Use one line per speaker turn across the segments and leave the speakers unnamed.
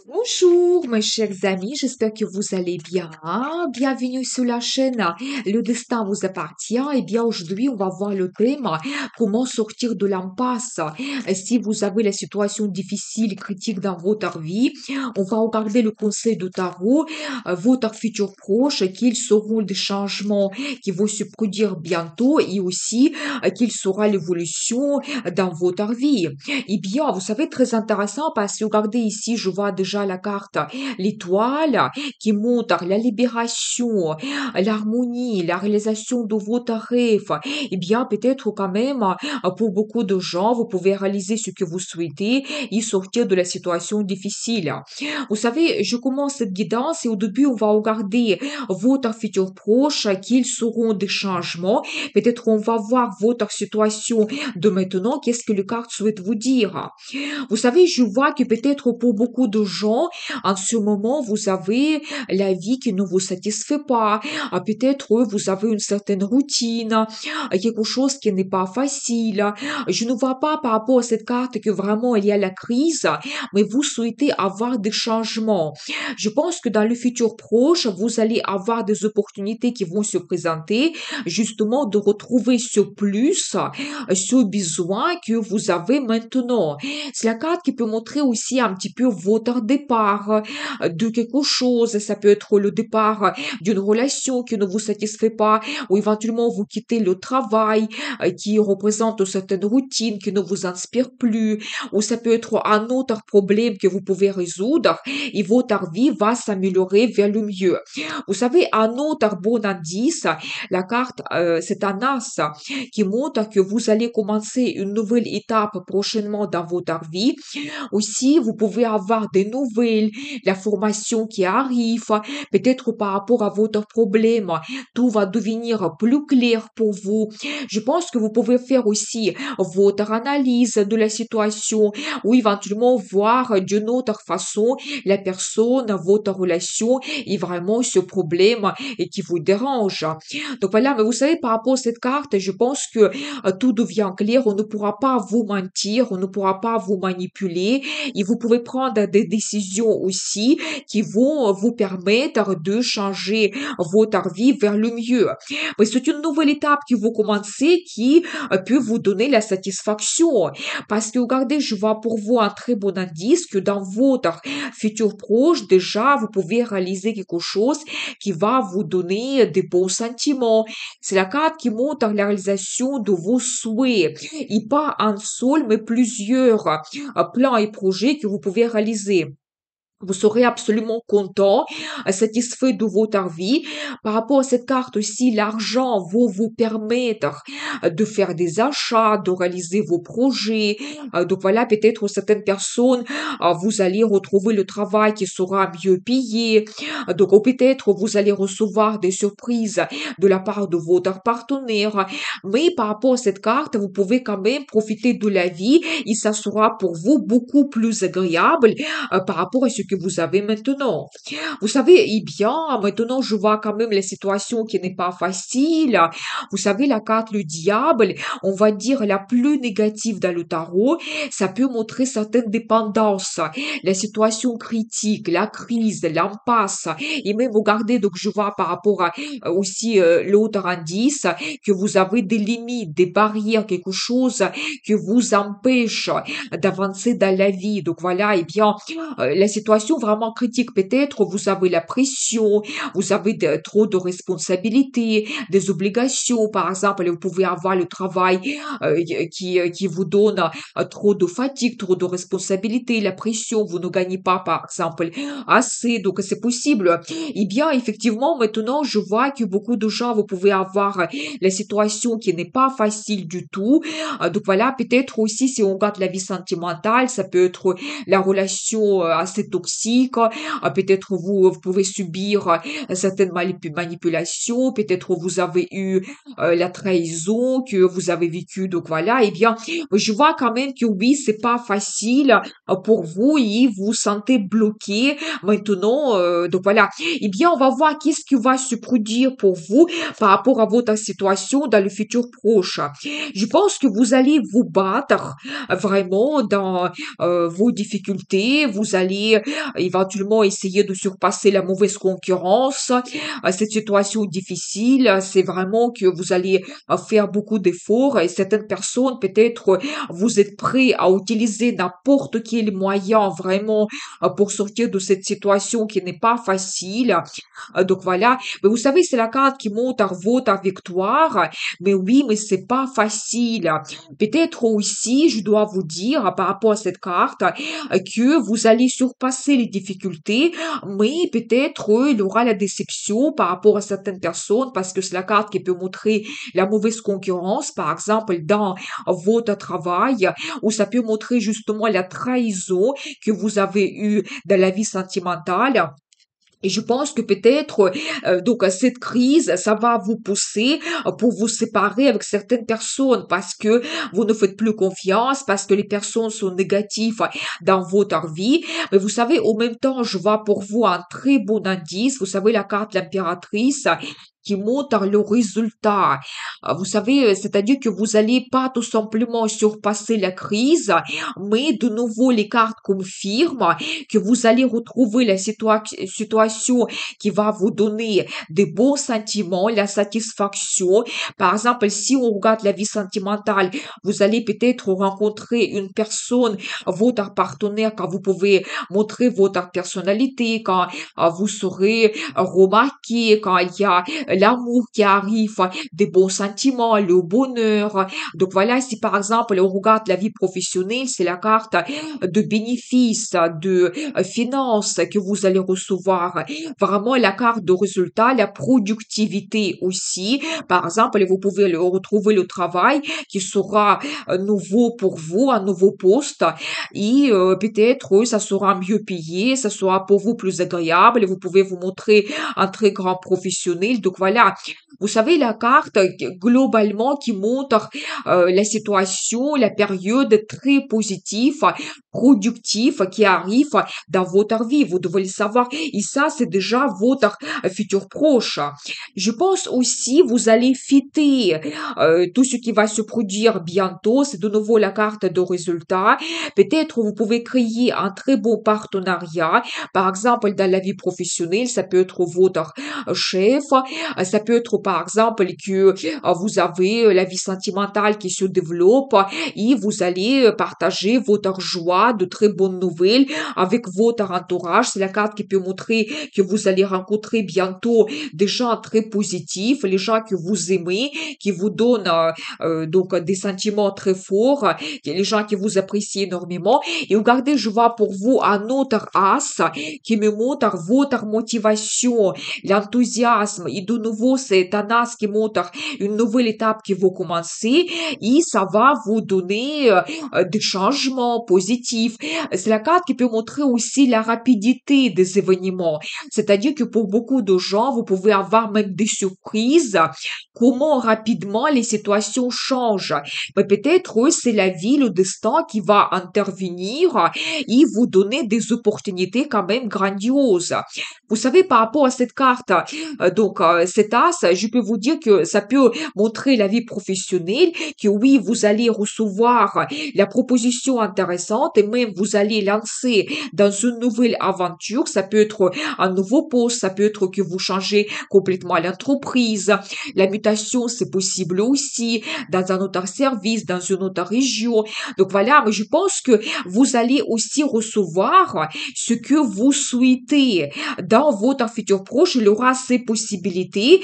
Bonjour mes chers amis, j'espère que vous allez bien. Bienvenue sur la chaîne. Le destin vous appartient. Eh bien, aujourd'hui, on va voir le thème comment sortir de l'impasse. Si vous avez la situation difficile, critique dans votre vie, on va regarder le conseil de tarot, votre futur proche, quels seront les changements qui vont se produire bientôt et aussi quelle sera l'évolution dans votre vie. Eh bien, vous savez, très intéressant parce que regardez ici, je vois déjà la carte, l'étoile qui montre la libération, l'harmonie, la réalisation de votre rêve. Eh bien, peut-être quand même, pour beaucoup de gens, vous pouvez réaliser ce que vous souhaitez et sortir de la situation difficile. Vous savez, je commence cette guidance et au début, on va regarder votre futur proche, quels seront des changements. Peut-être on va voir votre situation de maintenant, qu'est-ce que le carte souhaite vous dire. Vous savez, je vois que peut-être pour beaucoup de gens, en ce moment, vous avez la vie qui ne vous satisfait pas. Peut-être vous avez une certaine routine, quelque chose qui n'est pas facile. Je ne vois pas par rapport à cette carte que vraiment il y a la crise, mais vous souhaitez avoir des changements. Je pense que dans le futur proche, vous allez avoir des opportunités qui vont se présenter, justement de retrouver ce plus, ce besoin que vous avez maintenant. C'est la carte qui peut montrer aussi un petit peu votre départ de quelque chose. Ça peut être le départ d'une relation qui ne vous satisfait pas ou éventuellement vous quittez le travail qui représente certaines routines qui ne vous inspirent plus ou ça peut être un autre problème que vous pouvez résoudre et votre vie va s'améliorer vers le mieux. Vous savez, un autre bon indice, la carte, c'est un as qui montre que vous allez commencer une nouvelle étape prochainement dans votre vie. Aussi, vous pouvez avoir des nouvelles, la formation qui arrive, peut-être par rapport à votre problème, tout va devenir plus clair pour vous. Je pense que vous pouvez faire aussi votre analyse de la situation ou éventuellement voir d'une autre façon la personne, votre relation et vraiment ce problème et qui vous dérange. Donc voilà, mais vous savez, par rapport à cette carte, je pense que tout devient clair, on ne pourra pas vous mentir, on ne pourra pas vous manipuler et vous pouvez prendre des décisions aussi qui vont vous permettre de changer votre vie vers le mieux. Mais c'est une nouvelle étape que vous commencez qui peut vous donner la satisfaction. Parce que regardez, je vois pour vous un très bon indice que dans votre futur proche, déjà, vous pouvez réaliser quelque chose qui va vous donner des bons sentiments. C'est la carte qui montre la réalisation de vos souhaits. Et pas un seul, mais plusieurs plans et projets que vous pouvez réaliser. Vous serez absolument content, satisfait de votre vie. Par rapport à cette carte aussi, l'argent va vous permettre de faire des achats, de réaliser vos projets. Donc voilà, peut-être certaines personnes, vous allez retrouver le travail qui sera mieux payé. Donc ou peut-être vous allez recevoir des surprises de la part de votre partenaire. Mais par rapport à cette carte, vous pouvez quand même profiter de la vie et ça sera pour vous beaucoup plus agréable par rapport à ce que vous avez maintenant. Vous savez, eh bien, maintenant, je vois quand même la situation qui n'est pas facile. Vous savez, la carte, le diable, on va dire la plus négative dans le tarot, ça peut montrer certaines dépendances, la situation critique, la crise, l'impasse, et même regardez, donc je vois par rapport à aussi l'autre indice, que vous avez des limites, des barrières, quelque chose qui vous empêche d'avancer dans la vie. Donc voilà, eh bien, la situation vraiment critique peut-être, vous avez la pression, vous avez trop de responsabilités, des obligations, par exemple, vous pouvez avoir le travail qui vous donne trop de fatigue, trop de responsabilités, la pression, vous ne gagnez pas, par exemple, assez, donc c'est possible. Eh bien, effectivement, maintenant, je vois que beaucoup de gens, vous pouvez avoir la situation qui n'est pas facile du tout. Donc voilà, peut-être aussi si on regarde la vie sentimentale, ça peut être la relation assez toxique. Peut-être vous pouvez subir certaines manipulations. Peut-être vous avez eu la trahison que vous avez vécue. Donc voilà, eh bien, je vois quand même que oui, c'est pas facile pour vous et vous vous sentez bloqué maintenant. Donc voilà, eh bien, on va voir qu'est-ce qui va se produire pour vous par rapport à votre situation dans le futur proche. Je pense que vous allez vous battre vraiment dans vos difficultés, vous allez éventuellement essayer de surpasser la mauvaise concurrence. Cette situation difficile, c'est vraiment que vous allez faire beaucoup d'efforts et certaines personnes, peut-être, vous êtes prêts à utiliser n'importe quel moyen vraiment pour sortir de cette situation qui n'est pas facile. Donc voilà. Mais vous savez, c'est la carte qui montre votre victoire. Mais oui, mais c'est pas facile. Peut-être aussi, je dois vous dire par rapport à cette carte que vous allez surpasser les difficultés, mais peut-être il y aura la déception par rapport à certaines personnes parce que c'est la carte qui peut montrer la mauvaise concurrence, par exemple, dans votre travail, ou ça peut montrer justement la trahison que vous avez eue dans la vie sentimentale. Et je pense que peut-être, donc, cette crise, ça va vous pousser pour vous séparer avec certaines personnes parce que vous ne faites plus confiance, parce que les personnes sont négatives dans votre vie. Mais vous savez, en même temps, je vois pour vous un très bon indice. Vous savez, la carte l'impératrice qui montre le résultat. Vous savez, c'est-à-dire que vous allez pas tout simplement surpasser la crise, mais de nouveau les cartes confirment que vous allez retrouver la situation qui va vous donner des bons sentiments, la satisfaction. Par exemple, si on regarde la vie sentimentale, vous allez peut-être rencontrer une personne, votre partenaire, quand vous pouvez montrer votre personnalité, quand vous serez remarqué, quand il y a l'amour qui arrive, des bons sentiments, le bonheur. Donc voilà, si par exemple on regarde la vie professionnelle, c'est la carte de bénéfices, de finances que vous allez recevoir. Vraiment la carte de résultat, la productivité aussi. Par exemple, vous pouvez retrouver le travail qui sera nouveau pour vous, un nouveau poste. Et peut-être ça sera mieux payé, ça sera pour vous plus agréable. Vous pouvez vous montrer un très grand professionnel. Donc voilà, vous savez, la carte globalement qui montre la situation, la période très positive, productive qui arrive dans votre vie. Vous devez le savoir. Et ça, c'est déjà votre futur proche. Je pense aussi, vous allez fêter tout ce qui va se produire bientôt. C'est de nouveau la carte de résultat. Peut-être vous pouvez créer un très bon partenariat. Par exemple, dans la vie professionnelle, ça peut être votre chef. Ça peut être, par exemple, que vous avez la vie sentimentale qui se développe et vous allez partager votre joie de très bonnes nouvelles avec votre entourage. C'est la carte qui peut montrer que vous allez rencontrer bientôt des gens très positifs, les gens que vous aimez, qui vous donnent donc des sentiments très forts, les gens qui vous apprécient énormément. Et regardez, je vois pour vous un autre as qui me montre votre motivation, l'enthousiasme. Et de nouveau, c'est un as qui montre une nouvelle étape qui va commencer et ça va vous donner des changements positifs. C'est la carte qui peut montrer aussi la rapidité des événements. C'est-à-dire que pour beaucoup de gens, vous pouvez avoir même des surprises, comment rapidement les situations changent. Mais peut-être c'est la vie, le destin qui va intervenir et vous donner des opportunités quand même grandioses. Vous savez, par rapport à cette carte, cet as, je peux vous dire que ça peut montrer la vie professionnelle, que oui, vous allez recevoir la proposition intéressante et même vous allez lancer dans une nouvelle aventure. Ça peut être un nouveau poste, ça peut être que vous changez complètement l'entreprise. La mutation, c'est possible aussi dans un autre service, dans une autre région. Donc voilà, mais je pense que vous allez aussi recevoir ce que vous souhaitez. Dans votre futur proche, il y aura ces possibilités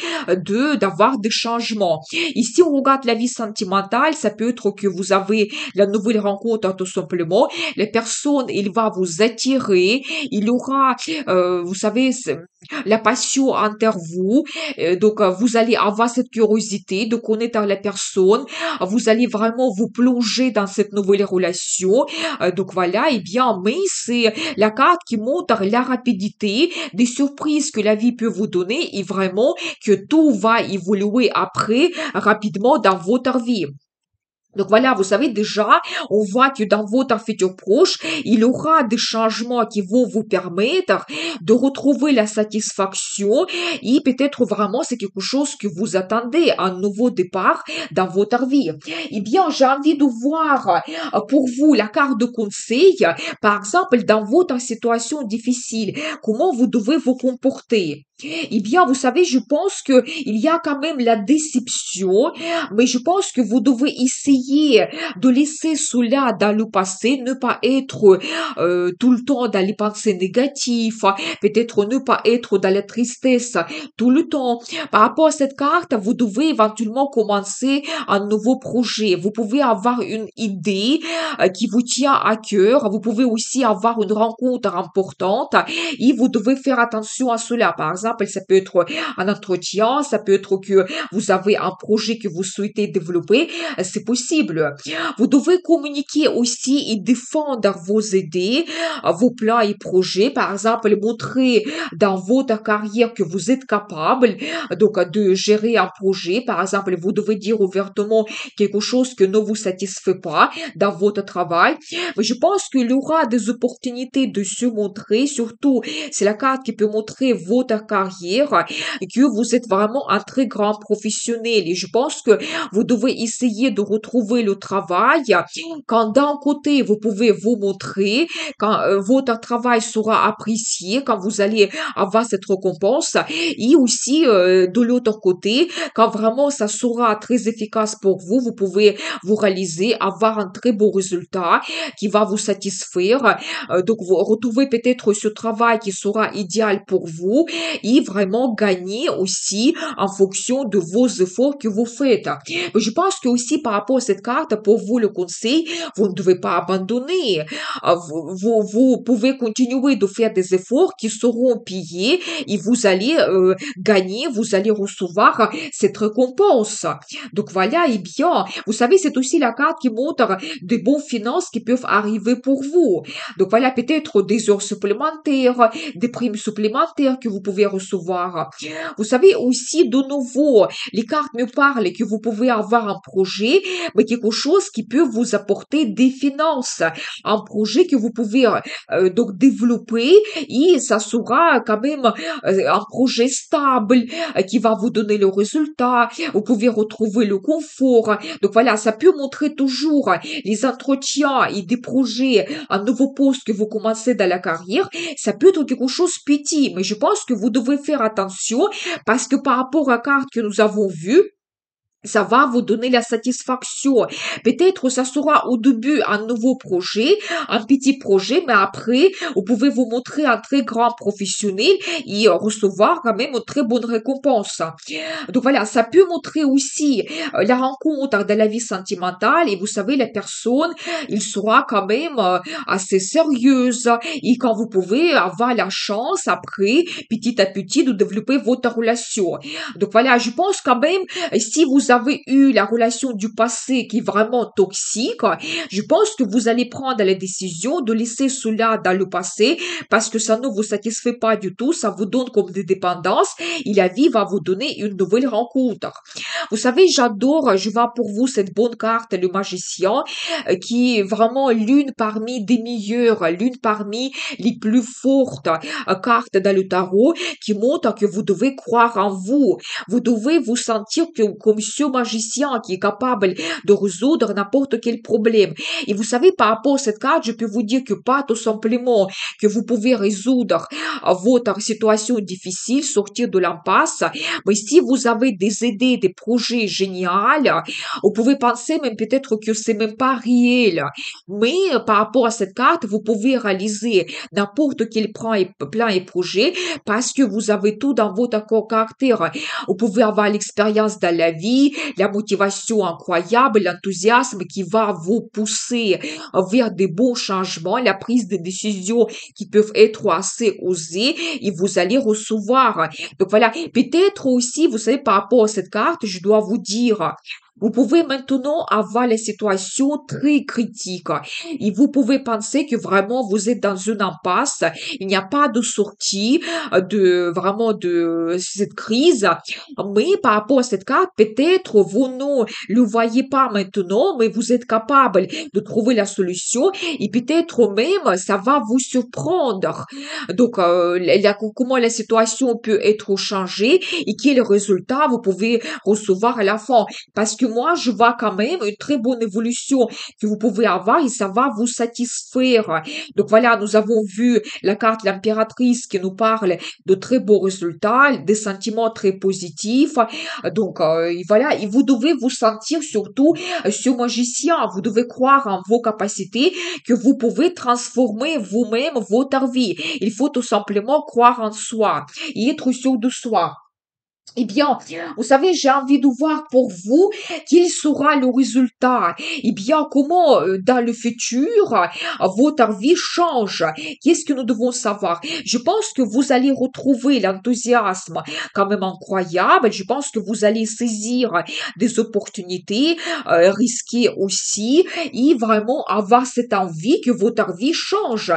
d'avoir des changements. Ici, on regarde la vie sentimentale, ça peut être que vous avez la nouvelle rencontre tout simplement. La personne, il va vous attirer. Il y aura, vous savez, la passion envers vous. Vous allez avoir cette curiosité de connaître la personne. Vous allez vraiment vous plonger dans cette nouvelle relation. Donc voilà, et bien, mais c'est la carte qui montre la rapidité des surprises que la vie peut vous donner et vraiment que tout va évoluer après rapidement dans votre vie. Donc voilà, vous savez déjà, on voit que dans votre futur proche, il y aura des changements qui vont vous permettre de retrouver la satisfaction et peut-être vraiment c'est quelque chose que vous attendez, un nouveau départ dans votre vie. Eh bien, j'ai envie de voir pour vous la carte de conseil, par exemple, dans votre situation difficile, comment vous devez vous comporter. Eh bien, vous savez, je pense que il y a quand même la déception, mais je pense que vous devez essayer de laisser cela dans le passé, ne pas être tout le temps dans les pensées négatives, peut-être ne pas être dans la tristesse tout le temps. Par rapport à cette carte, vous devez éventuellement commencer un nouveau projet. Vous pouvez avoir une idée qui vous tient à cœur. Vous pouvez aussi avoir une rencontre importante et vous devez faire attention à cela. Par exemple, ça peut être un entretien, ça peut être que vous avez un projet que vous souhaitez développer, c'est possible. Vous devez communiquer aussi et défendre vos idées, vos plans et projets. Par exemple, montrer dans votre carrière que vous êtes capable donc de gérer un projet. Par exemple, vous devez dire ouvertement quelque chose que ne vous satisfait pas dans votre travail. Mais je pense qu'il y aura des opportunités de se montrer, surtout c'est la carte qui peut montrer votre carrière et que vous êtes vraiment un très grand professionnel. Et je pense que vous devez essayer de retrouver le travail quand d'un côté vous pouvez vous montrer, quand votre travail sera apprécié, quand vous allez avoir cette récompense, et aussi de l'autre côté, quand vraiment ça sera très efficace pour vous, vous pouvez vous réaliser, avoir un très beau résultat qui va vous satisfaire. Donc vous retrouvez peut-être ce travail qui sera idéal pour vous et vraiment gagner aussi en fonction de vos efforts que vous faites. Mais je pense que aussi par rapport à cette carte, pour vous le conseil, vous ne devez pas abandonner. Vous pouvez continuer de faire des efforts qui seront payés et vous allez gagner, vous allez recevoir cette récompense. Donc voilà, et bien, vous savez, c'est aussi la carte qui montre de bonnes finances qui peuvent arriver pour vous. Donc voilà, peut-être des heures supplémentaires, des primes supplémentaires que vous pouvez recevoir. Vous savez aussi, de nouveau, les cartes me parlent que vous pouvez avoir un projet, mais quelque chose qui peut vous apporter des finances. Un projet que vous pouvez donc développer et ça sera quand même un projet stable qui va vous donner le résultat. Vous pouvez retrouver le confort. Donc voilà, ça peut montrer toujours les entretiens et des projets, un nouveau poste que vous commencez dans la carrière. Ça peut être quelque chose de petit, mais je pense que vous devez faire attention parce que par rapport à la carte que nous avons vue, ça va vous donner la satisfaction. Peut-être ça sera au début un nouveau projet, un petit projet, mais après, vous pouvez vous montrer un très grand professionnel et recevoir quand même une très bonne récompense. Donc voilà, ça peut montrer aussi la rencontre dans la vie sentimentale et vous savez, la personne, il sera quand même assez sérieuse et quand vous pouvez avoir la chance après, petit à petit, de développer votre relation. Donc voilà, je pense quand même, si vous avez eu la relation du passé qui est vraiment toxique, je pense que vous allez prendre la décision de laisser cela dans le passé parce que ça ne vous satisfait pas du tout, ça vous donne comme des dépendances et la vie va vous donner une nouvelle rencontre. Vous savez, j'adore, je vois pour vous cette bonne carte, le magicien, qui est vraiment l'une parmi des meilleures, l'une parmi les plus fortes cartes dans le tarot, qui montre que vous devez croire en vous. Vous devez vous sentir comme ce magicien qui est capable de résoudre n'importe quel problème. Et vous savez, par rapport à cette carte, je peux vous dire que pas tout simplement que vous pouvez résoudre votre situation difficile, sortir de l'impasse, mais si vous avez des idées, des projets géniaux, vous pouvez penser même peut-être que c'est même pas réel. Mais par rapport à cette carte, vous pouvez réaliser n'importe quel plan et projet parce que vous avez tout dans votre caractère. Vous pouvez avoir l'expérience dans la vie, la motivation incroyable, l'enthousiasme qui va vous pousser vers des bons changements, la prise de décisions qui peuvent être assez osées et vous allez recevoir. Donc voilà, peut-être aussi, vous savez, par rapport à cette carte, je dois vous dire Vous pouvez maintenant avoir la situation très critique et vous pouvez penser que vraiment vous êtes dans une impasse. Il n'y a pas de sortie de vraiment de cette crise. Mais par rapport à cette carte, peut-être vous ne le voyez pas maintenant, mais vous êtes capable de trouver la solution et peut-être même ça va vous surprendre. Donc, comment la situation peut être changée et quel résultat vous pouvez recevoir à la fin. Parce que moi, je vois quand même une très bonne évolution que vous pouvez avoir et ça va vous satisfaire. Donc voilà, nous avons vu la carte l'impératrice qui nous parle de très beaux résultats, des sentiments très positifs. Donc et voilà, et vous devez vous sentir surtout ce magicien. Vous devez croire en vos capacités que vous pouvez transformer vous-même votre vie. Il faut tout simplement croire en soi et être sûr de soi. Eh bien, vous savez, j'ai envie de voir pour vous quel sera le résultat. Eh bien, comment dans le futur votre vie change. Qu'est-ce que nous devons savoir? Je pense que vous allez retrouver l'enthousiasme quand même incroyable. Je pense que vous allez saisir des opportunités, risquer aussi et vraiment avoir cette envie que votre vie change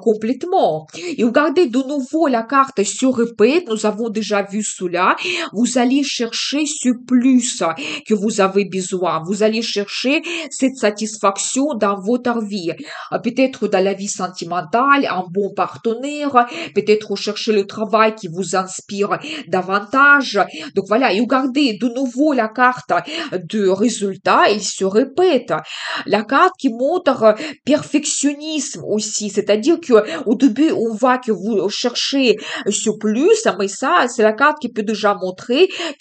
complètement. Et regardez de nouveau la carte se répète. Nous avons déjà vu cela. Vous allez chercher ce plus que vous avez besoin. Vous allez chercher cette satisfaction dans votre vie. Peut-être dans la vie sentimentale, un bon partenaire, peut-être chercher le travail qui vous inspire davantage. Donc voilà, et regardez de nouveau la carte de résultat, il se répète. La carte qui montre perfectionnisme aussi, c'est-à-dire que au début on voit que vous cherchez ce plus, mais ça c'est la carte qui peut déjà montrer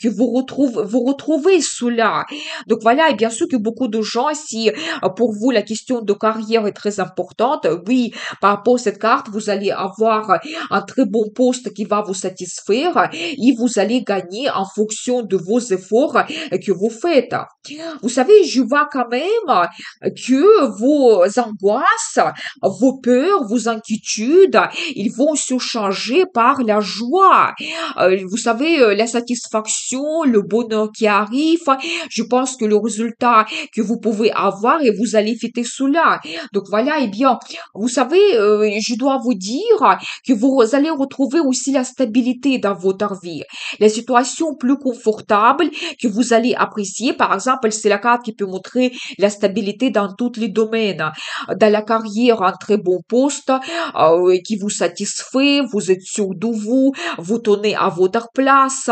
que vous retrouvez cela. Donc voilà, et bien sûr que beaucoup de gens, si pour vous la question de carrière est très importante, oui, par rapport à cette carte, vous allez avoir un très bon poste qui va vous satisfaire et vous allez gagner en fonction de vos efforts que vous faites. Vous savez, je vois quand même que vos angoisses, vos peurs, vos inquiétudes, ils vont se changer par la joie. Vous savez, la satisfaction, le bonheur qui arrive, je pense que le résultat que vous pouvez avoir et vous allez fêter cela. Donc voilà, eh bien, vous savez, je dois vous dire que vous allez retrouver aussi la stabilité dans votre vie. Les situations plus confortables que vous allez apprécier, par exemple, c'est la carte qui peut montrer la stabilité dans tous les domaines. Dans la carrière, un très bon poste qui vous satisfait, vous êtes sûr de vous, vous tenez à votre place.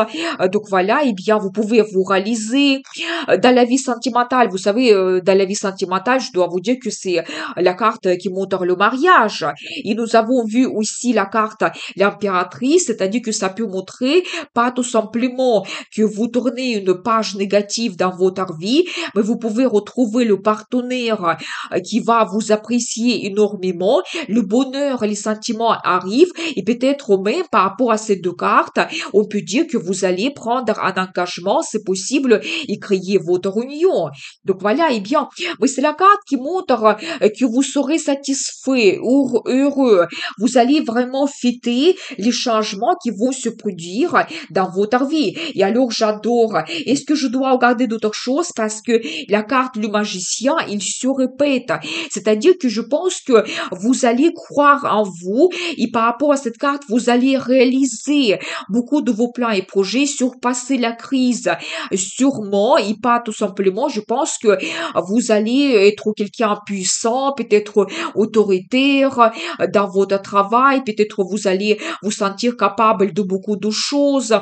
Donc voilà, eh bien, vous pouvez vous réaliser. Dans la vie sentimentale, vous savez, dans la vie sentimentale, je dois vous dire que c'est la carte qui montre le mariage. Et nous avons vu aussi la carte l'impératrice, c'est-à-dire que ça peut montrer pas tout simplement que vous tournez une page négative dans votre vie, mais vous pouvez retrouver le partenaire qui va vous apprécier énormément. Le bonheur et les sentiments arrivent et peut-être même par rapport à ces deux cartes, on peut dire que vous allez prendre un engagement, c'est possible, et créer votre union. Donc voilà, eh bien, mais c'est la carte qui montre que vous serez satisfait ou heureux. Vous allez vraiment fêter les changements qui vont se produire dans votre vie. Et alors, j'adore. Est-ce que je dois regarder d'autres choses parce que la carte du magicien, il se répète. C'est-à-dire que je pense que vous allez croire en vous et par rapport à cette carte, vous allez réaliser beaucoup de vos plans et projets, surpasser la crise sûrement et pas tout simplement. Je pense que vous allez être quelqu'un puissant, peut-être autoritaire dans votre travail, peut-être vous allez vous sentir capable de beaucoup de choses.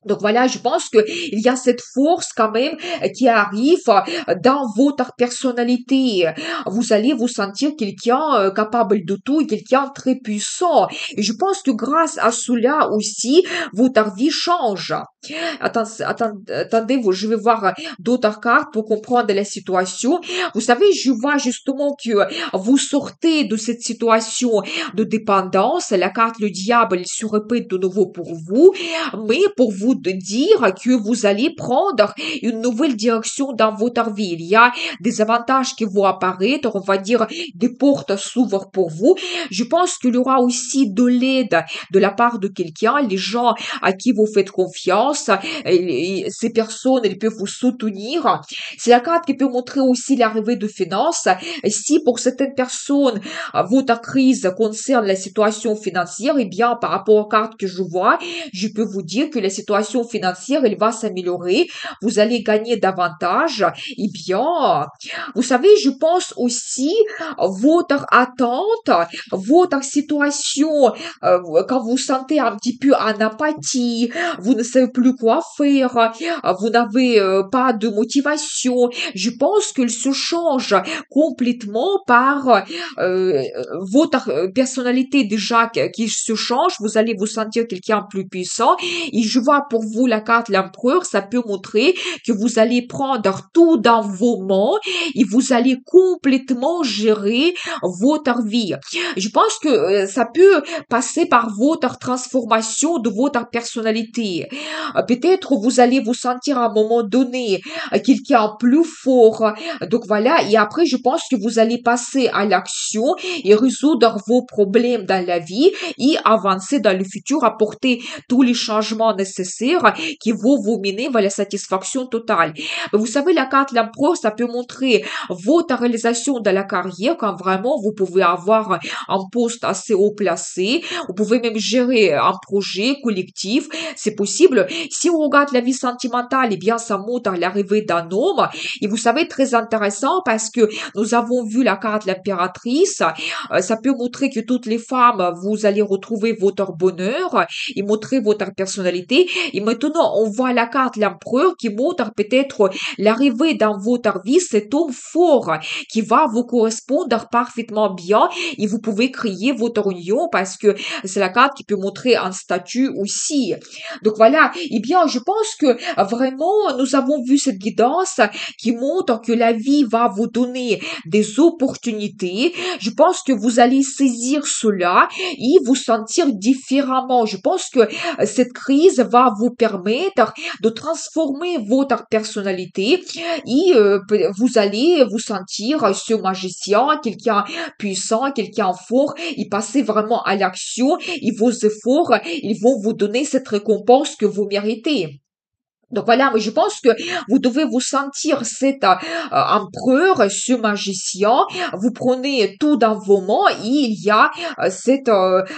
Donc voilà, je pense que il y a cette force quand même qui arrive dans votre personnalité. Vous allez vous sentir quelqu'un capable de tout et quelqu'un très puissant. Et je pense que grâce à cela aussi, votre vie change. Attendez, je vais voir d'autres cartes pour comprendre la situation. Vous savez, je vois justement que vous sortez de cette situation de dépendance. La carte le diable, elle se répète de nouveau pour vous, mais pour vous de dire que vous allez prendre une nouvelle direction dans votre vie. Il y a des avantages qui vont apparaître, on va dire des portes s'ouvrent pour vous. Je pense qu'il y aura aussi de l'aide de la part de quelqu'un, les gens à qui vous faites confiance finances, et ces personnes, elles peuvent vous soutenir. C'est la carte qui peut montrer aussi l'arrivée de finances. Et si pour certaines personnes, votre crise concerne la situation financière, eh bien, par rapport aux cartes que je vois, je peux vous dire que la situation financière, elle va s'améliorer. Vous allez gagner davantage. Eh bien, vous savez, je pense aussi votre attente, votre situation, quand vous sentez un petit peu en apathie, vous ne savez plus quoi faire, vous n'avez pas de motivation. Je pense qu'il se change complètement par votre personnalité déjà qui se change. Vous allez vous sentir quelqu'un plus puissant. Et je vois pour vous la carte l'empereur, ça peut montrer que vous allez prendre tout dans vos mains et vous allez complètement gérer votre vie. Je pense que ça peut passer par votre transformation de votre personnalité. Peut-être vous allez vous sentir à un moment donné quelqu'un plus fort. Donc voilà, et après je pense que vous allez passer à l'action et résoudre vos problèmes dans la vie et avancer dans le futur, apporter tous les changements nécessaires qui vont vous mener vers la satisfaction totale. Mais vous savez, la carte l'empereur, ça peut montrer votre réalisation dans la carrière quand vraiment vous pouvez avoir un poste assez haut placé, vous pouvez même gérer un projet collectif, c'est possible. Si on regarde la vie sentimentale, eh bien, ça montre l'arrivée d'un homme. Et vous savez, très intéressant parce que nous avons vu la carte l'impératrice. Ça peut montrer que toutes les femmes, vous allez retrouver votre bonheur et montrer votre personnalité. Et maintenant, on voit la carte l'empereur qui montre peut-être l'arrivée dans votre vie, cet homme fort qui va vous correspondre parfaitement bien et vous pouvez créer votre union parce que c'est la carte qui peut montrer un statut aussi. Donc voilà, eh bien, je pense que vraiment, nous avons vu cette guidance qui montre que la vie va vous donner des opportunités. Je pense que vous allez saisir cela et vous sentir différemment. Je pense que cette crise va vous permettre de transformer votre personnalité et vous allez vous sentir ce magicien, quelqu'un puissant, quelqu'un fort et passer vraiment à l'action et vos efforts, ils vont vous donner cette récompense que vous méritez. Donc voilà, mais je pense que vous devez vous sentir cet empereur, ce magicien. Vous prenez tout dans vos mains et il y a cette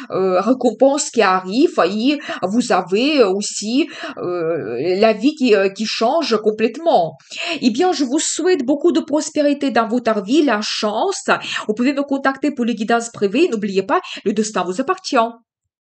récompense qui arrive et vous avez aussi la vie qui change complètement. Eh bien, je vous souhaite beaucoup de prospérité dans votre vie, la chance. Vous pouvez me contacter pour les guidances privées. N'oubliez pas, le destin vous appartient.